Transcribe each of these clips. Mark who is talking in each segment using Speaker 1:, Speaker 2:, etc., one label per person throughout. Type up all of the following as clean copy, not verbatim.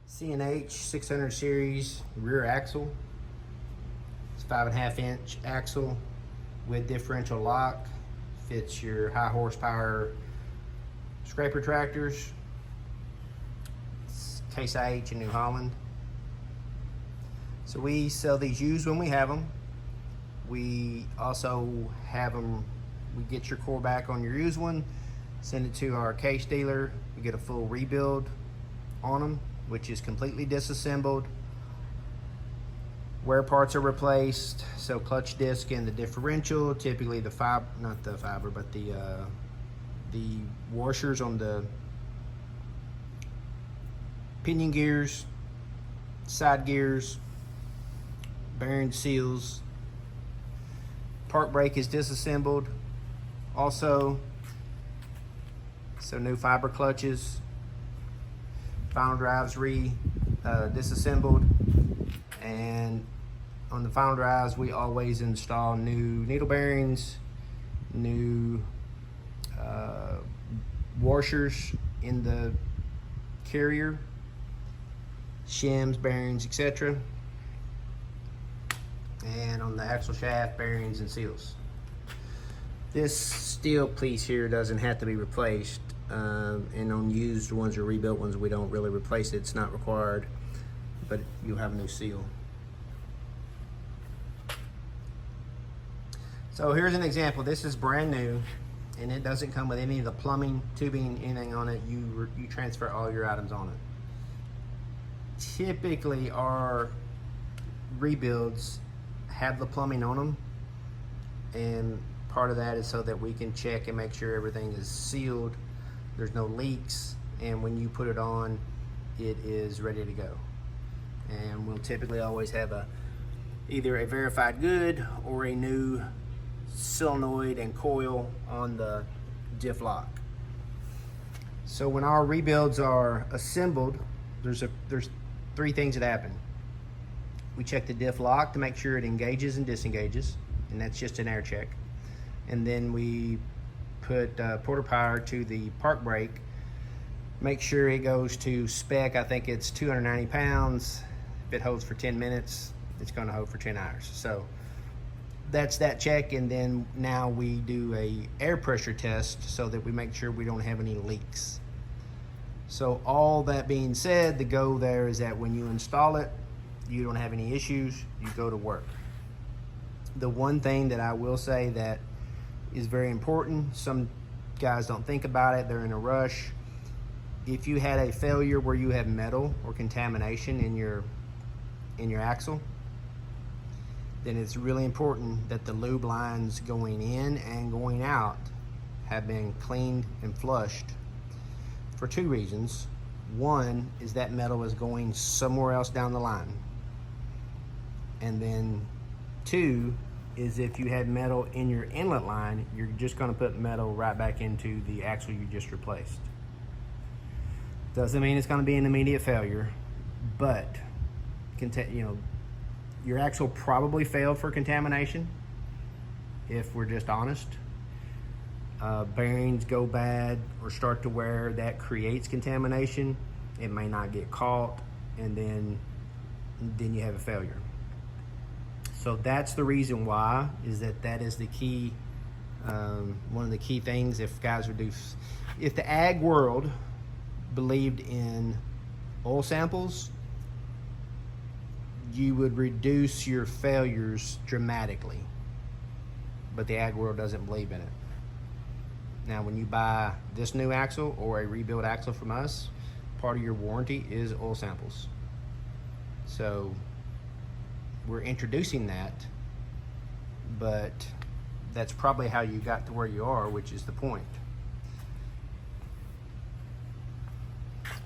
Speaker 1: CNH 600 series rear axle. It's 5.5-inch axle with differential lock. Fits your high horsepower scraper tractors. It's Case IH in New Holland. So we sell these used when we have them. We also have them, we get your core back on your used one, send it to our case dealer. We get a full rebuild on them, which is completely disassembled. Wear parts are replaced, so clutch disc and the differential, typically the fiber, not the fiber, but the washers on the pinion gears, side gears, bearing seals. Park brake is disassembled also, so new fiber clutches. Final drives disassembled, and on the final drives we always install new needle bearings, new washers in the carrier, shims, bearings, etc. And on the axle shaft, bearings and seals. This steel piece here doesn't have to be replaced, and on used ones or rebuilt ones we don't really replace it. It's not required, but you'll have a new seal. So here's an example. This is brand new and it doesn't come with any of the plumbing, tubing, anything on it. You transfer all your items on it. Typically our rebuilds have the plumbing on them, and part of that is so that we can check and make sure everything is sealed, there's no leaks, and when you put it on, it is ready to go. And we'll typically always have either a verified good or a new solenoid and coil on the diff lock. So when our rebuilds are assembled, there's three things that happen. We check the diff lock to make sure it engages and disengages, and that's just an air check. And then we put Porter Power to the park brake, make sure it goes to spec. I think it's 290 pounds. If it holds for 10 minutes, it's going to hold for 10 hours. So that's that check. And then now we do a air pressure test so that we make sure we don't have any leaks. So all that being said, the go there is that when you install it, you don't have any issues, you go to work. The one thing that I will say that is very important, some guys don't think about it, they're in a rush. If you had a failure where you have metal or contamination in your axle, then it's really important that the lube lines going in and going out have been cleaned and flushed for two reasons. One is that metal is going somewhere else down the line. And then two is if you had metal in your inlet line, you're just going to put metal right back into the axle you just replaced. Doesn't mean it's going to be an immediate failure, but your axle probably failed for contamination, if we're just honest. Bearings go bad or start to wear, that creates contamination. It may not get caught, and then you have a failure. So that's the reason why, is that is the key, one of the key things. If guys would do, if the ag world believed in oil samples, you would reduce your failures dramatically, but the ag world doesn't believe in it. Now when you buy this new axle or a rebuild axle from us, part of your warranty is oil samples. So we're introducing that, but that's probably how you got to where you are, which is the point.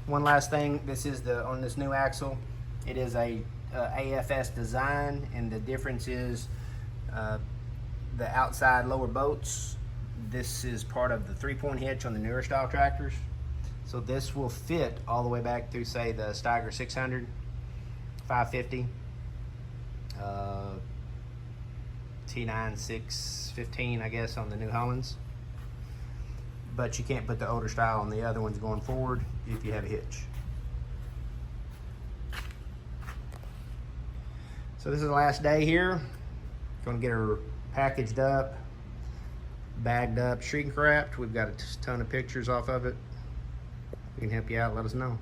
Speaker 1: One last thing, this is on this new axle, it is a AFS design, and the difference is the outside lower bolts. This is part of the 3-point hitch on the newer style tractors. So this will fit all the way back through, say, the Steiger 600, 550, T9 615, I guess, on the New Hollands. But you can't put the older style on the other ones going forward if you have a hitch. So this is the last day here. Going to get her packaged up, bagged up, shrink wrapped. We've got a ton of pictures off of it. We can help you out, let us know.